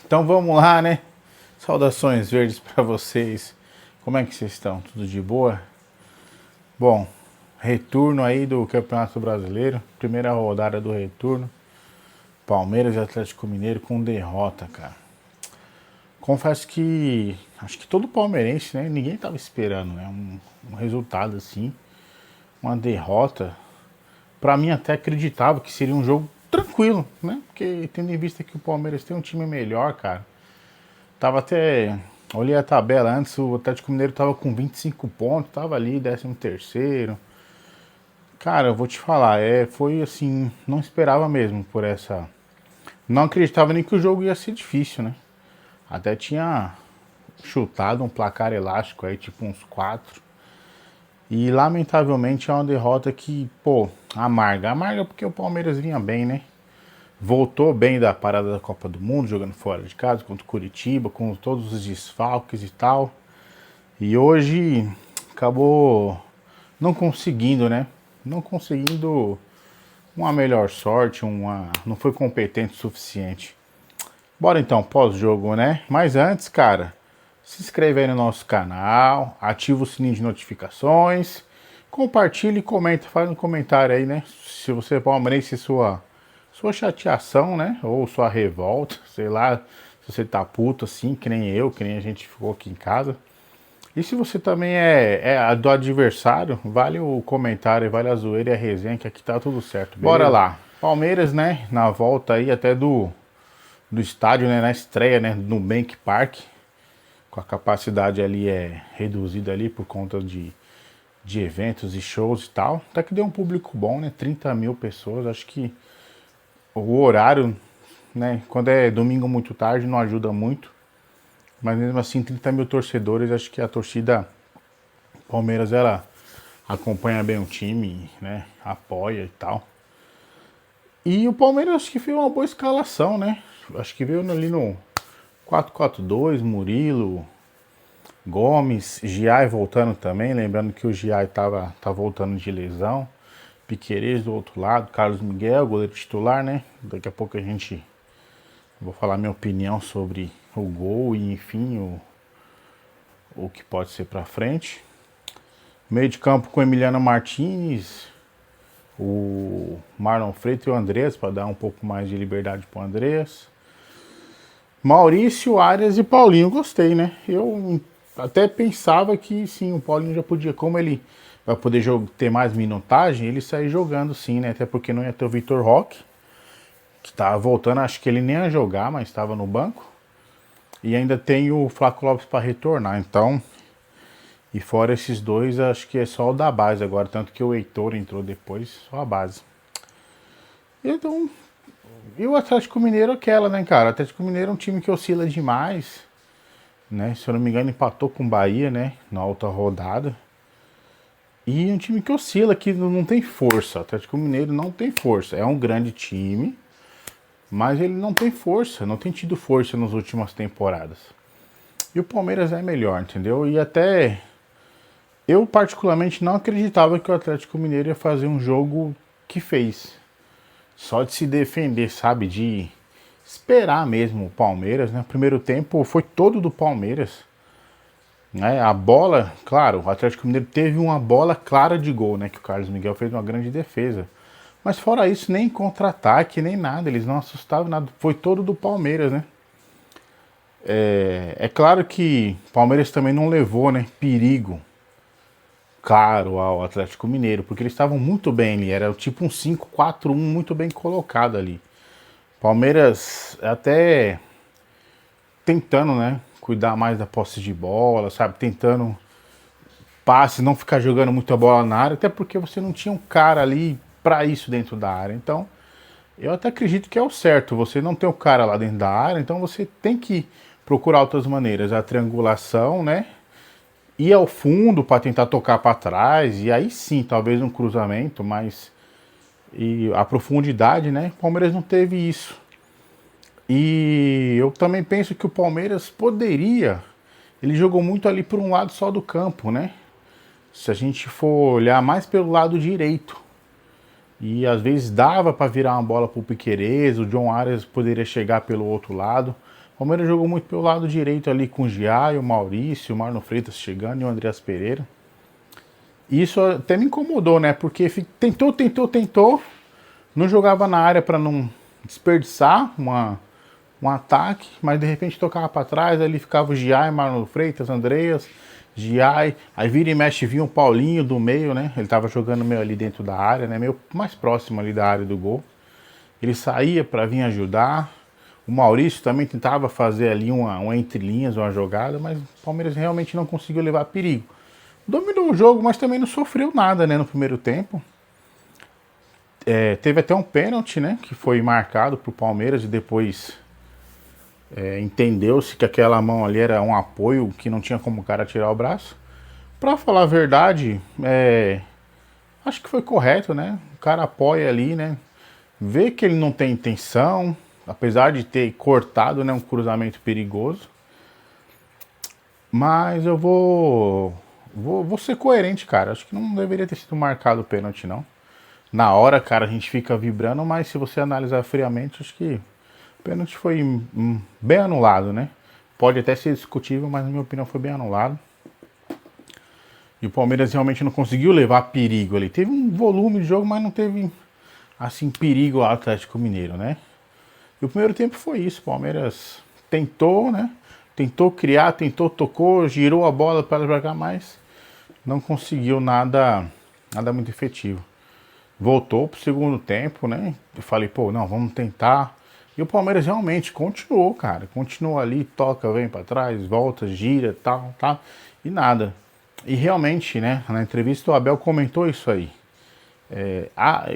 Então vamos lá, né? Saudações verdes para vocês. Como é que vocês estão? Tudo de boa? Bom, retorno aí do Campeonato Brasileiro, primeira rodada do retorno. Palmeiras e Atlético Mineiro com derrota, cara. Confesso que acho que todo palmeirense, né? Ninguém tava esperando, né? Um resultado assim, uma derrota. Pra mim até acreditava que seria um jogo tranquilo, né? Porque tendo em vista que o Palmeiras tem um time melhor, cara. Tava até. Olhei a tabela antes, o Atlético Mineiro tava com 25 pontos, tava ali, 13º. Cara, eu vou te falar, foi assim, não esperava mesmo por essa. Não acreditava nem que o jogo ia ser difícil, né? Até tinha chutado um placar elástico aí, tipo uns 4. E lamentavelmente é uma derrota que, pô, amarga. Amarga porque o Palmeiras vinha bem, né? Voltou bem da parada da Copa do Mundo, jogando fora de casa contra o Curitiba, com todos os desfalques e tal. E hoje acabou não conseguindo, né? Não conseguindo uma melhor sorte, não foi competente o suficiente. Bora então, pós-jogo, né? Mas antes, cara, se inscreve aí no nosso canal, ativa o sininho de notificações, compartilha e comenta, faz um comentário aí, né? Se você é palmeirense, sua chateação, né? Ou sua revolta, sei lá, se você tá puto assim, que nem eu, que nem a gente ficou aqui em casa. E se você também é do adversário, vale o comentário, vale a zoeira e a resenha, que aqui tá tudo certo, beleza? Bora lá. Palmeiras, né, na volta aí até do estádio, né, na estreia, né, no Nubank Park, com a capacidade ali reduzida ali por conta de eventos e shows e tal. Até que deu um público bom, né, 30 mil pessoas, acho que o horário, né, quando é domingo muito tarde não ajuda muito, mas mesmo assim 30 mil torcedores, acho que a torcida Palmeiras, ela acompanha bem o time, né, apoia e tal. E o Palmeiras acho que fez uma boa escalação, né, acho que veio ali no 4-4-2, Murilo, Gomes, Giai voltando também, lembrando que o Giai tá voltando de lesão. Piquerez do outro lado, Carlos Miguel, goleiro titular, né? Daqui a pouco vou falar minha opinião sobre o gol e enfim, o que pode ser pra frente. Meio de campo com Emiliano Martins, o Marlon Freitas e o Andreas, para dar um pouco mais de liberdade pro Andreas. Maurício, Arias e Paulinho, gostei, né? Eu até pensava que sim, o Paulinho já podia, como ele vai poder ter mais minutagem, ele sair jogando sim, né? Até porque não ia ter o Vitor Roque, que tava voltando, acho que ele nem ia jogar, mas estava no banco. E ainda tem o Flávio Lopes para retornar, então. E fora esses dois, acho que é só o da base agora, tanto que o Heitor entrou depois, só a base. Então, e o Atlético Mineiro aquela, né, cara? O Atlético Mineiro é um time que oscila demais, né? Se eu não me engano, empatou com o Bahia, né? Na alta rodada. E um time que oscila, que não tem força. O Atlético Mineiro não tem força. É um grande time, mas ele não tem força, não tem tido força nas últimas temporadas. E o Palmeiras é melhor, entendeu? E até eu particularmente não acreditava que o Atlético Mineiro ia fazer um jogo que fez. Só de se defender, sabe? De esperar mesmo o Palmeiras, né? O primeiro tempo foi todo do Palmeiras. Né? A bola, claro, o Atlético Mineiro teve uma bola clara de gol, né? Que o Carlos Miguel fez uma grande defesa. Mas fora isso, nem contra-ataque, nem nada. Eles não assustavam nada. Foi todo do Palmeiras, né? É claro que o Palmeiras também não levou, né, perigo claro ao Atlético Mineiro, porque eles estavam muito bem ali. Era tipo um 5-4-1 muito bem colocado ali. Palmeiras até tentando, né, cuidar mais da posse de bola, sabe? Tentando passe, não ficar jogando muita bola na área, até porque você não tinha um cara ali para isso dentro da área. Então, eu até acredito que é o certo. Você não tem o cara lá dentro da área, então você tem que procurar outras maneiras. A triangulação, né? Ir ao fundo para tentar tocar para trás, e aí sim, talvez um cruzamento, mas e a profundidade, né? O Palmeiras não teve isso. E eu também penso que o Palmeiras poderia. Ele jogou muito ali por um lado só do campo, né? Se a gente for olhar mais pelo lado direito, E às vezes dava para virar uma bola pro Piquerez, o John Arias poderia chegar pelo outro lado. O Palmeiras jogou muito pelo lado direito ali com o Giai, o Maurício, o Marlon Freitas chegando e o Andreas Pereira. E isso até me incomodou, né? Porque tentou, não jogava na área para não desperdiçar um ataque, mas de repente tocava para trás, ali ficava o Giai, Marlon Freitas, Andreas, Giai, aí vira e mexe vinha o Paulinho do meio, né? Ele tava jogando meio ali dentro da área, né? Meio mais próximo ali da área do gol. Ele saía para vir ajudar. O Maurício também tentava fazer ali uma entre linhas, uma jogada, mas o Palmeiras realmente não conseguiu levar perigo. Dominou o jogo, mas também não sofreu nada, né, no primeiro tempo. Teve até um pênalti, né, que foi marcado pro Palmeiras e depois entendeu-se que aquela mão ali era um apoio, que não tinha como o cara tirar o braço. Pra falar a verdade, acho que foi correto, né? O cara apoia ali, né? Vê que ele não tem intenção, apesar de ter cortado, né, um cruzamento perigoso. Mas eu vou ser coerente, cara. Acho que não deveria ter sido marcado o pênalti, não. Na hora, cara, a gente fica vibrando, mas se você analisar friamente, acho que o pênalti foi bem anulado, né? Pode até ser discutível, mas na minha opinião foi bem anulado. E o Palmeiras realmente não conseguiu levar perigo ali. Teve um volume de jogo, mas não teve, assim, perigo ao Atlético Mineiro, né? E o primeiro tempo foi isso. O Palmeiras tentou, né? Tentou criar, tocou, girou a bola para cá, mas não conseguiu nada muito efetivo. Voltou pro segundo tempo, né? Eu falei, pô, não, vamos tentar. E o Palmeiras realmente continuou, cara. Continuou ali, toca, vem para trás, volta, gira, tal, tal. E nada. E realmente, né? Na entrevista o Abel comentou isso aí.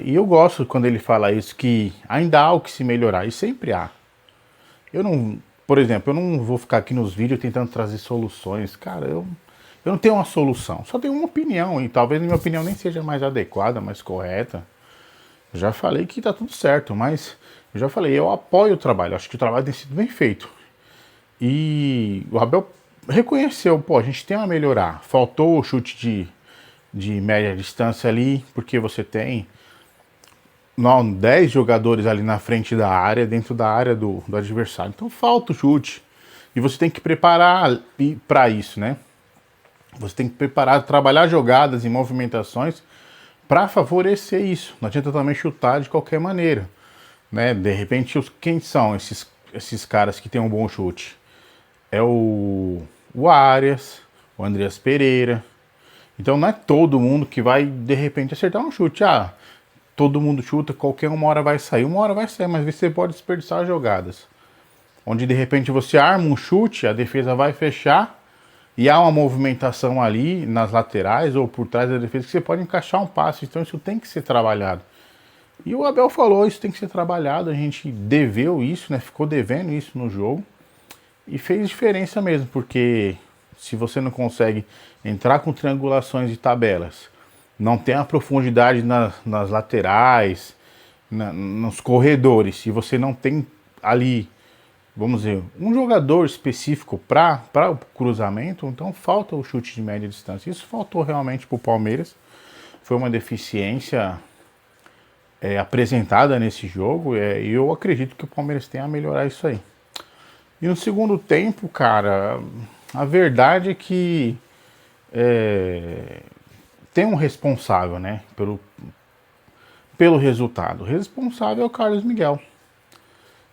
E eu gosto quando ele fala isso, que ainda há o que se melhorar. E sempre há. Eu não, por exemplo, eu não vou ficar aqui nos vídeos tentando trazer soluções. Cara, eu não tenho uma solução. Só tenho uma opinião. E talvez a minha opinião nem seja mais adequada, mais correta. Eu já falei que tá tudo certo, mas eu já falei, eu apoio o trabalho. Acho que o trabalho tem sido bem feito. E o Abel reconheceu, pô, a gente tem a melhorar. Faltou o chute de média distância ali, porque você tem 10 jogadores ali na frente da área, dentro da área do adversário. Então falta o chute. E você tem que preparar para isso, né? Você tem que preparar, trabalhar jogadas e movimentações para favorecer isso. Não adianta também chutar de qualquer maneira, né? De repente, quem são esses caras que têm um bom chute? É o Arias, o Andreas Pereira. Então não é todo mundo que vai de repente acertar um chute. Todo mundo chuta, qualquer uma hora vai sair, mas você pode desperdiçar jogadas. Onde de repente você arma um chute, a defesa vai fechar e há uma movimentação ali nas laterais ou por trás da defesa que você pode encaixar um passe. Então isso tem que ser trabalhado. E o Abel falou, isso tem que ser trabalhado, a gente deveu isso, né? Ficou devendo isso no jogo. E fez diferença mesmo, porque se você não consegue entrar com triangulações de tabelas, não tem a profundidade nas laterais, nos corredores, se você não tem ali, vamos dizer, um jogador específico para o cruzamento, então falta o chute de média distância. Isso faltou realmente para o Palmeiras. Foi uma deficiência apresentada nesse jogo e eu acredito que o Palmeiras tem a melhorar isso aí. E no segundo tempo, cara, a verdade é que tem um responsável, né, pelo resultado. O responsável é o Carlos Miguel.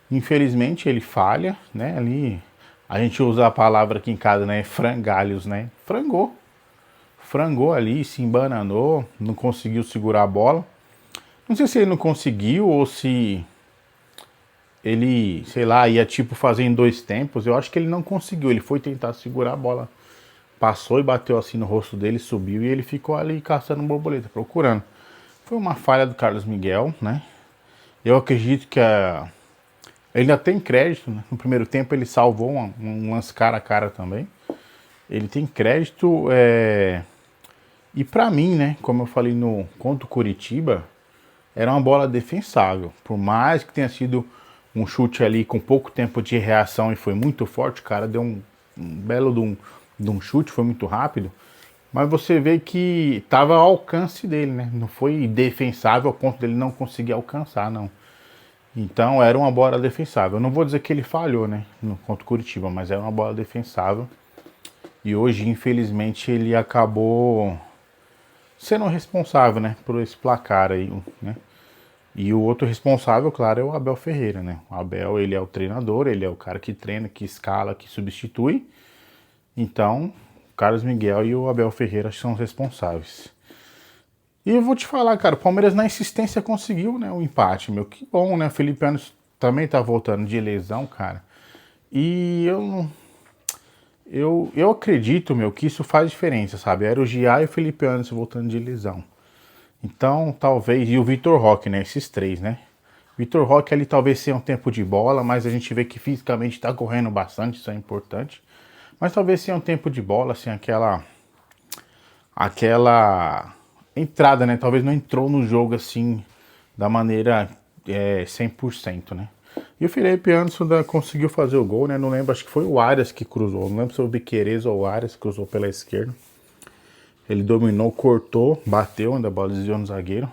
Infelizmente ele falha, né, ali, a gente usa a palavra aqui em casa, né, frangalhos, né, frangou ali, se embananou, não conseguiu segurar a bola. Não sei se ele não conseguiu ou se ele, sei lá, ia tipo fazer em 2 tempos. Eu acho que ele não conseguiu. Ele foi tentar segurar a bola, passou e bateu assim no rosto dele, subiu e ele ficou ali caçando borboleta, procurando. Foi uma falha do Carlos Miguel, né? Eu acredito que ele ainda tem crédito, né? No primeiro tempo ele salvou um lance cara a cara também. Ele tem crédito. E pra mim, né? Como eu falei contra o Curitiba, era uma bola defensável. Por mais que tenha sido um chute ali com pouco tempo de reação e foi muito forte, o cara deu um belo de um chute, foi muito rápido. Mas você vê que tava ao alcance dele, né? Não foi defensável ao ponto dele não conseguir alcançar, não. Então era uma bola defensável. Eu não vou dizer que ele falhou, né? No contra o Curitiba, mas era uma bola defensável. E hoje, infelizmente, ele acabou sendo responsável, né? Por esse placar aí, né? E o outro responsável, claro, é o Abel Ferreira, né? O Abel, ele é o treinador, ele é o cara que treina, que escala, que substitui. Então, o Carlos Miguel e o Abel Ferreira são os responsáveis. E eu vou te falar, cara, o Palmeiras na insistência conseguiu, né, o empate, meu. Que bom, né? O Felipe Anderson também tá voltando de lesão, cara. E eu acredito, meu, que isso faz diferença, sabe? Era o Gia e o Felipe Anderson voltando de lesão. Então, talvez, e o Vitor Roque, né? Esses três, né? Vitor Roque ali talvez tenha um tempo de bola, mas a gente vê que fisicamente tá correndo bastante, isso é importante. Mas talvez tenha um tempo de bola, assim, aquela entrada, né? Talvez não entrou no jogo assim da maneira 100%, né? E o Felipe Anderson conseguiu fazer o gol, né? Não lembro, acho que foi o Arias que cruzou. Não lembro se foi o Biquerez ou o Arias que cruzou pela esquerda. Ele dominou, cortou, bateu, ainda a bola desviou no zagueiro.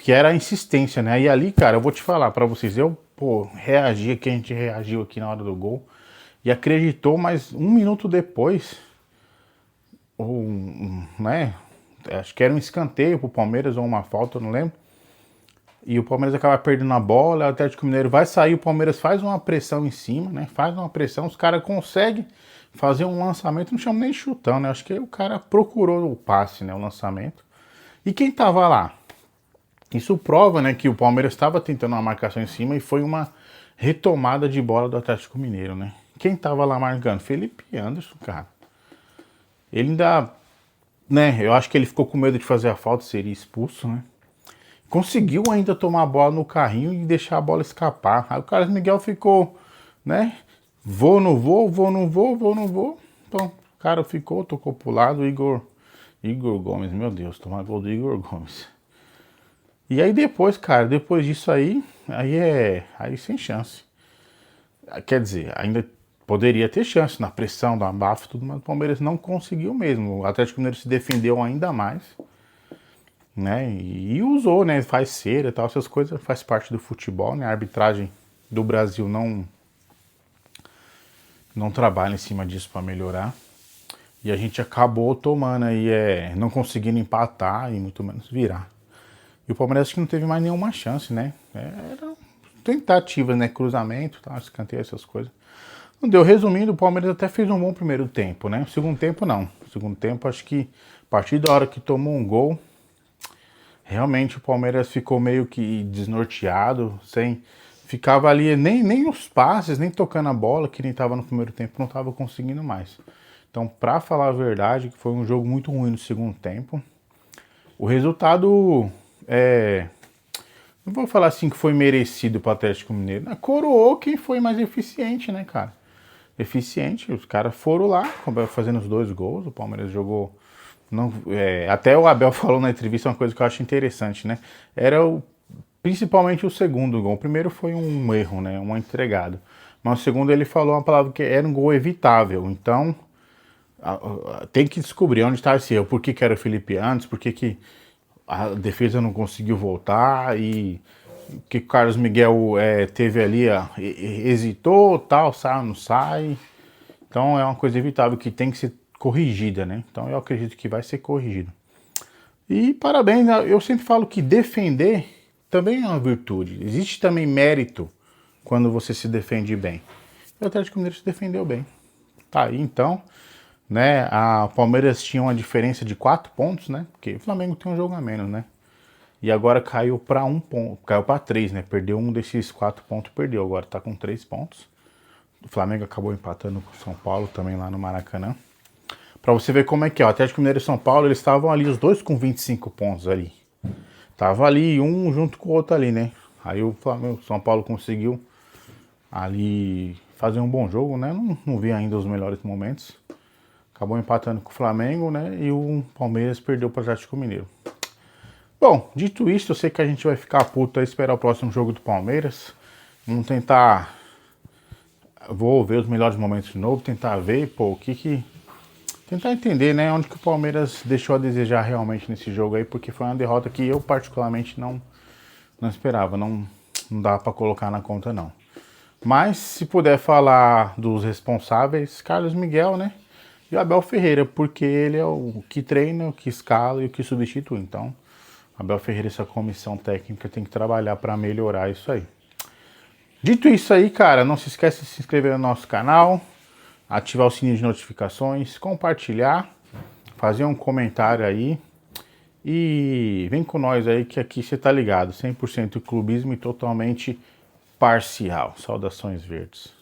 Que era a insistência, né? E ali, cara, eu vou te falar pra vocês, reagi, que a gente reagiu aqui na hora do gol. E acreditou, mas um minuto depois, né? Acho que era um escanteio pro Palmeiras ou uma falta, eu não lembro. E o Palmeiras acaba perdendo a bola, o Atlético Mineiro vai sair, o Palmeiras faz uma pressão em cima, né? Faz uma pressão, os caras conseguem fazer um lançamento, não chama nem de chutão, né? Acho que o cara procurou o passe, né? O lançamento. E quem tava lá? Isso prova, né, que o Palmeiras estava tentando uma marcação em cima e foi uma retomada de bola do Atlético Mineiro, né? Quem tava lá marcando? Felipe Anderson, cara. Ele ainda, né, eu acho que ele ficou com medo de fazer a falta, seria expulso, né? Conseguiu ainda tomar a bola no carrinho e deixar a bola escapar. Aí o Carlos Miguel ficou, né? Vou, não vou, vou, não vou, vou, não vou. Então, o cara ficou, tocou pro lado, Igor Gomes, meu Deus, tomar gol do Igor Gomes. E aí depois, cara, depois disso aí sem chance. Quer dizer, ainda poderia ter chance na pressão, do abafo e tudo, mas o Palmeiras não conseguiu mesmo. O Atlético Mineiro se defendeu ainda mais, né? E usou, né? Faz cera e tal, essas coisas faz parte do futebol, né? A arbitragem do Brasil não trabalha em cima disso para melhorar. E a gente acabou tomando aí, não conseguindo empatar e muito menos virar. E o Palmeiras acho que não teve mais nenhuma chance, né? Era tentativa, né? Cruzamento, tá? Escanteio, essas coisas. Não deu. Resumindo, o Palmeiras até fez um bom primeiro tempo, né? O segundo tempo, não. O segundo tempo, acho que a partir da hora que tomou um gol, realmente o Palmeiras ficou meio que desnorteado, ficava ali, nem os passes, nem tocando a bola, que nem estava no primeiro tempo, não estava conseguindo mais. Então, pra falar a verdade, que foi um jogo muito ruim no segundo tempo. O resultado não vou falar assim que foi merecido para o Atlético Mineiro. Coroou quem foi mais eficiente, né, cara? Eficiente, os caras foram lá, fazendo os 2 gols. O Palmeiras jogou. Não, até o Abel falou na entrevista uma coisa que eu acho interessante, né? Principalmente o segundo gol. O primeiro foi um erro, né? Um entregado. Mas o segundo ele falou uma palavra que era um gol evitável. Então, tem que descobrir onde está esse erro. Por que era o Felipe antes? Por que a defesa não conseguiu voltar e que o Carlos Miguel teve ali, hesitou, tal, sai ou não sai. Então é uma coisa evitável que tem que ser corrigida, né? Então eu acredito que vai ser corrigido. E parabéns, né? Eu sempre falo que defender também é uma virtude. Existe também mérito quando você se defende bem. O Atlético Mineiro se defendeu bem. Tá aí então, né? A Palmeiras tinha uma diferença de 4 pontos, né? Porque o Flamengo tem um jogo a menos, né? E agora caiu para 1 ponto, caiu para 3, né? Perdeu um desses 4 pontos, perdeu. Agora tá com 3 pontos. O Flamengo acabou empatando com o São Paulo também lá no Maracanã. Para você ver como é que é. O Atlético Mineiro e São Paulo, eles estavam ali, os dois com 25 pontos ali. Tava ali, um junto com o outro ali, né? Aí o Flamengo, São Paulo conseguiu ali fazer um bom jogo, né? Não vi ainda os melhores momentos. Acabou empatando com o Flamengo, né? E o Palmeiras perdeu para o Atlético Mineiro. Bom, dito isso, eu sei que a gente vai ficar puto a esperar o próximo jogo do Palmeiras. Vamos tentar. Vou ver os melhores momentos de novo, tentar ver, pô, o que tentar entender, né, onde que o Palmeiras deixou a desejar realmente nesse jogo aí, porque foi uma derrota que eu particularmente não esperava, não dá para colocar na conta não. Mas se puder falar dos responsáveis, Carlos Miguel, né, e o Abel Ferreira, porque ele é o que treina, o que escala e o que substitui. Então, Abel Ferreira, essa comissão técnica tem que trabalhar para melhorar isso aí. Dito isso aí, cara, não se esqueça de se inscrever no nosso canal, ativar o sininho de notificações, compartilhar, fazer um comentário aí e vem com nós aí que aqui você tá ligado, 100% clubismo e totalmente parcial. Saudações verdes.